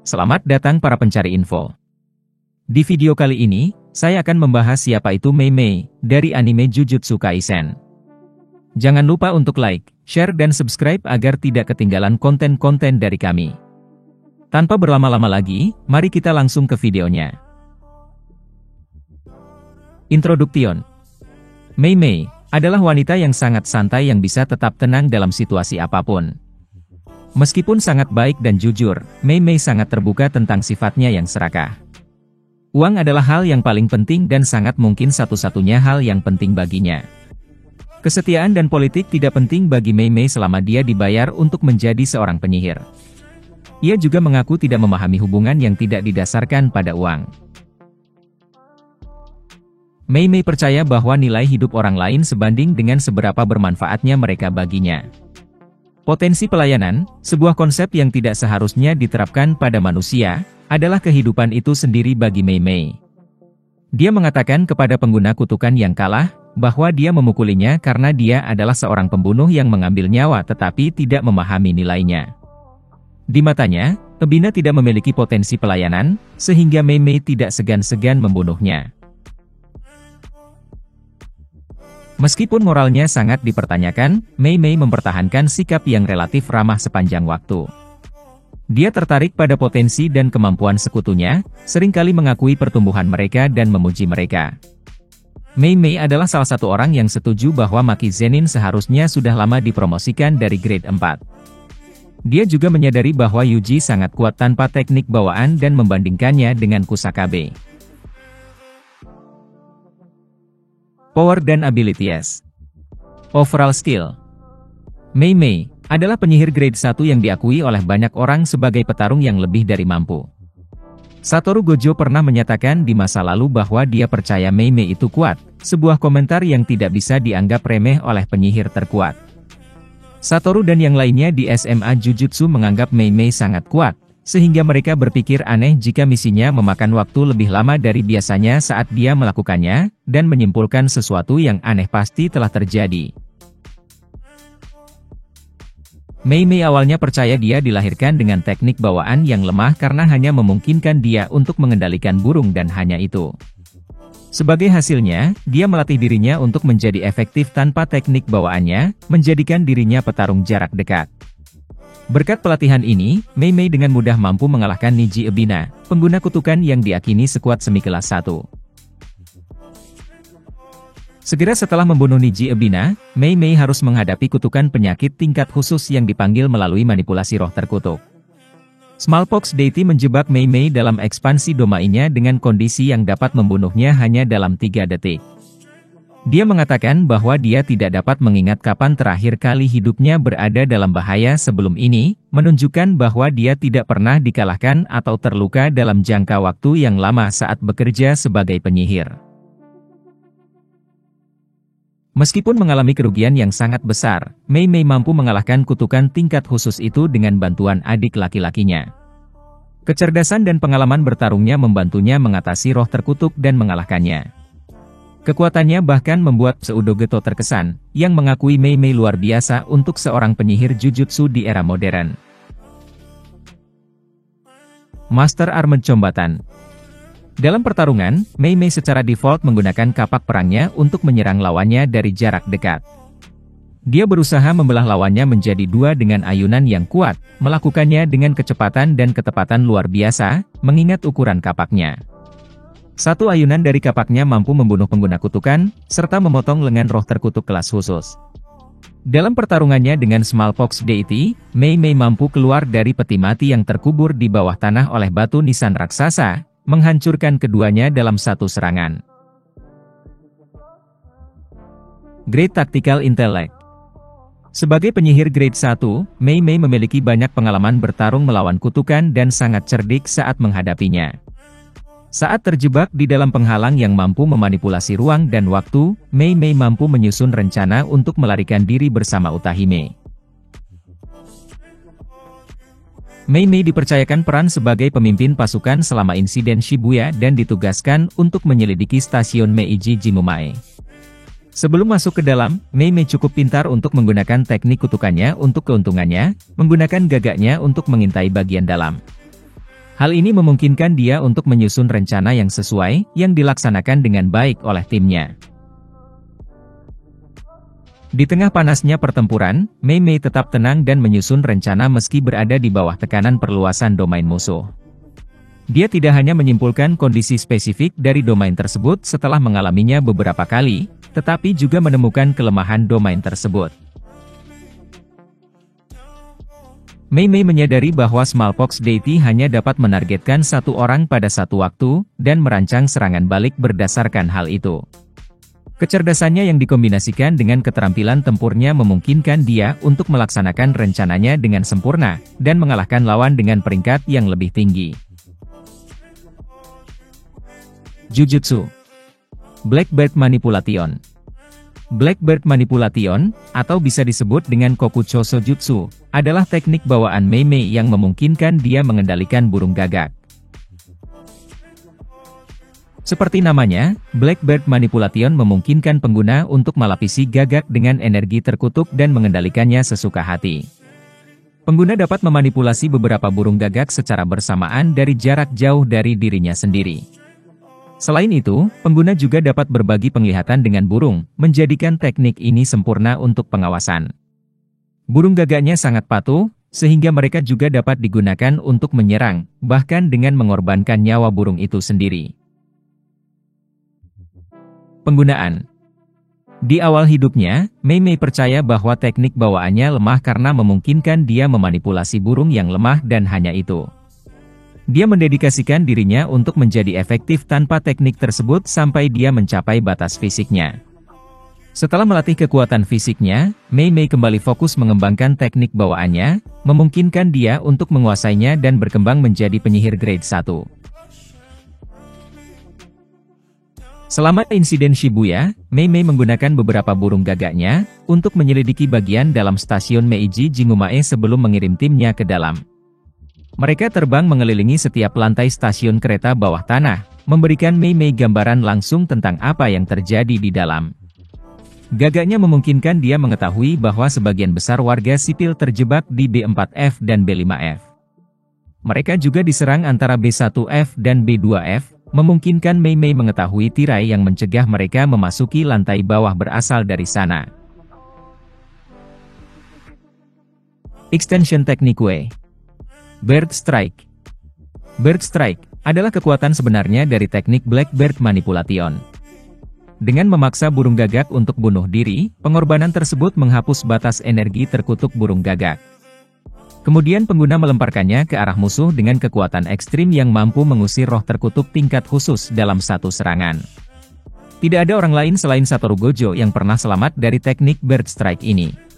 Selamat datang para pencari info. Di video kali ini, saya akan membahas siapa itu Mei Mei, dari anime Jujutsu Kaisen. Jangan lupa untuk like, share dan subscribe agar tidak ketinggalan konten-konten dari kami. Tanpa berlama-lama lagi, mari kita langsung ke videonya. Introduction. Mei Mei adalah wanita yang sangat santai yang bisa tetap tenang dalam situasi apapun. Meskipun sangat baik dan jujur, Mei Mei sangat terbuka tentang sifatnya yang serakah. Uang adalah hal yang paling penting dan sangat mungkin satu-satunya hal yang penting baginya. Kesetiaan dan politik tidak penting bagi Mei Mei selama dia dibayar untuk menjadi seorang penyihir. Ia juga mengaku tidak memahami hubungan yang tidak didasarkan pada uang. Mei Mei percaya bahwa nilai hidup orang lain sebanding dengan seberapa bermanfaatnya mereka baginya. Potensi pelayanan, sebuah konsep yang tidak seharusnya diterapkan pada manusia, adalah kehidupan itu sendiri bagi Mei Mei. Dia mengatakan kepada pengguna kutukan yang kalah, bahwa dia memukulinya karena dia adalah seorang pembunuh yang mengambil nyawa tetapi tidak memahami nilainya. Di matanya, Ebina tidak memiliki potensi pelayanan, sehingga Mei Mei tidak segan-segan membunuhnya. Meskipun moralnya sangat dipertanyakan, Mei Mei mempertahankan sikap yang relatif ramah sepanjang waktu. Dia tertarik pada potensi dan kemampuan sekutunya, seringkali mengakui pertumbuhan mereka dan memuji mereka. Mei Mei adalah salah satu orang yang setuju bahwa Maki Zenin seharusnya sudah lama dipromosikan dari grade 4. Dia juga menyadari bahwa Yuji sangat kuat tanpa teknik bawaan dan membandingkannya dengan Kusakabe. Power dan abilities. Overall skill. Mei Mei adalah penyihir grade 1 yang diakui oleh banyak orang sebagai petarung yang lebih dari mampu. Satoru Gojo pernah menyatakan di masa lalu bahwa dia percaya Mei Mei itu kuat, sebuah komentar yang tidak bisa dianggap remeh oleh penyihir terkuat. Satoru dan yang lainnya di SMA Jujutsu menganggap Mei Mei sangat kuat, sehingga mereka berpikir aneh jika misinya memakan waktu lebih lama dari biasanya saat dia melakukannya, dan menyimpulkan sesuatu yang aneh pasti telah terjadi. Mei Mei awalnya percaya dia dilahirkan dengan teknik bawaan yang lemah karena hanya memungkinkan dia untuk mengendalikan burung dan hanya itu. Sebagai hasilnya, dia melatih dirinya untuk menjadi efektif tanpa teknik bawaannya, menjadikan dirinya petarung jarak dekat. Berkat pelatihan ini, Mei Mei dengan mudah mampu mengalahkan Niji Ebina, pengguna kutukan yang diakini sekuat semi kelas 1. Segera setelah membunuh Niji Ebina, Mei Mei harus menghadapi kutukan penyakit tingkat khusus yang dipanggil melalui manipulasi roh terkutuk. Smallpox Deity menjebak Mei Mei dalam ekspansi domainnya dengan kondisi yang dapat membunuhnya hanya dalam 3 detik. Dia mengatakan bahwa dia tidak dapat mengingat kapan terakhir kali hidupnya berada dalam bahaya sebelum ini, menunjukkan bahwa dia tidak pernah dikalahkan atau terluka dalam jangka waktu yang lama saat bekerja sebagai penyihir. Meskipun mengalami kerugian yang sangat besar, Mei Mei mampu mengalahkan kutukan tingkat khusus itu dengan bantuan adik laki-lakinya. Kecerdasan dan pengalaman bertarungnya membantunya mengatasi roh terkutuk dan mengalahkannya. Kekuatannya bahkan membuat Pseudo Geto terkesan, yang mengakui Mei Mei luar biasa untuk seorang penyihir Jujutsu di era modern. Master Armed Combatan. Dalam pertarungan, Mei Mei secara default menggunakan kapak perangnya untuk menyerang lawannya dari jarak dekat. Dia berusaha membelah lawannya menjadi 2 dengan ayunan yang kuat, melakukannya dengan kecepatan dan ketepatan luar biasa, mengingat ukuran kapaknya. Satu ayunan dari kapaknya mampu membunuh pengguna kutukan, serta memotong lengan roh terkutuk kelas khusus. Dalam pertarungannya dengan Smallpox Deity, Mei Mei mampu keluar dari peti mati yang terkubur di bawah tanah oleh batu nisan raksasa, menghancurkan keduanya dalam satu serangan. Grade Tactical Intellect. Sebagai penyihir grade 1, Mei Mei memiliki banyak pengalaman bertarung melawan kutukan dan sangat cerdik saat menghadapinya. Saat terjebak di dalam penghalang yang mampu memanipulasi ruang dan waktu, Mei Mei mampu menyusun rencana untuk melarikan diri bersama Utahime. Mei Mei dipercayakan peran sebagai pemimpin pasukan selama insiden Shibuya dan ditugaskan untuk menyelidiki stasiun Meiji Jimumae. Sebelum masuk ke dalam, Mei Mei cukup pintar untuk menggunakan teknik kutukannya untuk keuntungannya, menggunakan gagaknya untuk mengintai bagian dalam. Hal ini memungkinkan dia untuk menyusun rencana yang sesuai, yang dilaksanakan dengan baik oleh timnya. Di tengah panasnya pertempuran, Mei Mei tetap tenang dan menyusun rencana meski berada di bawah tekanan perluasan domain musuh. Dia tidak hanya menyimpulkan kondisi spesifik dari domain tersebut setelah mengalaminya beberapa kali, tetapi juga menemukan kelemahan domain tersebut. Mei Mei menyadari bahwa Smallpox Deity hanya dapat menargetkan satu orang pada satu waktu, dan merancang serangan balik berdasarkan hal itu. Kecerdasannya yang dikombinasikan dengan keterampilan tempurnya memungkinkan dia untuk melaksanakan rencananya dengan sempurna, dan mengalahkan lawan dengan peringkat yang lebih tinggi. Jujutsu Blackbird Manipulation. Blackbird Manipulation, atau bisa disebut dengan Kokucho Sojutsu, adalah teknik bawaan Mei Mei yang memungkinkan dia mengendalikan burung gagak. Seperti namanya, Blackbird Manipulation memungkinkan pengguna untuk melapisi gagak dengan energi terkutuk dan mengendalikannya sesuka hati. Pengguna dapat memanipulasi beberapa burung gagak secara bersamaan dari jarak jauh dari dirinya sendiri. Selain itu, pengguna juga dapat berbagi penglihatan dengan burung, menjadikan teknik ini sempurna untuk pengawasan. Burung gagaknya sangat patuh, sehingga mereka juga dapat digunakan untuk menyerang, bahkan dengan mengorbankan nyawa burung itu sendiri. Penggunaan. Di awal hidupnya, Mei Mei percaya bahwa teknik bawaannya lemah karena memungkinkan dia memanipulasi burung yang lemah dan hanya itu. Dia mendedikasikan dirinya untuk menjadi efektif tanpa teknik tersebut sampai dia mencapai batas fisiknya. Setelah melatih kekuatan fisiknya, Mei Mei kembali fokus mengembangkan teknik bawaannya, memungkinkan dia untuk menguasainya dan berkembang menjadi penyihir grade 1. Selama insiden Shibuya, Mei Mei menggunakan beberapa burung gagaknya untuk menyelidiki bagian dalam stasiun Meiji Jingumae sebelum mengirim timnya ke dalam. Mereka terbang mengelilingi setiap lantai stasiun kereta bawah tanah, memberikan Mei Mei gambaran langsung tentang apa yang terjadi di dalam. Gagaknya memungkinkan dia mengetahui bahwa sebagian besar warga sipil terjebak di B4F dan B5F. Mereka juga diserang antara B1F dan B2F, memungkinkan Mei Mei mengetahui tirai yang mencegah mereka memasuki lantai bawah berasal dari sana. Extension Technique Bird Strike. Bird Strike adalah kekuatan sebenarnya dari teknik Blackbird Manipulation. Dengan memaksa burung gagak untuk bunuh diri, pengorbanan tersebut menghapus batas energi terkutuk burung gagak. Kemudian pengguna melemparkannya ke arah musuh dengan kekuatan ekstrim yang mampu mengusir roh terkutuk tingkat khusus dalam satu serangan. Tidak ada orang lain selain Satoru Gojo yang pernah selamat dari teknik Bird Strike ini.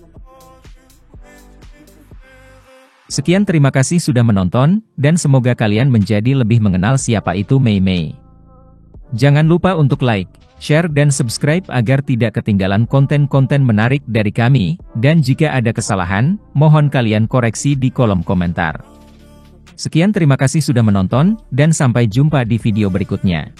Sekian, terima kasih sudah menonton, dan semoga kalian menjadi lebih mengenal siapa itu Mei Mei. Jangan lupa untuk like, share dan subscribe agar tidak ketinggalan konten-konten menarik dari kami, dan jika ada kesalahan, mohon kalian koreksi di kolom komentar. Sekian, terima kasih sudah menonton, dan sampai jumpa di video berikutnya.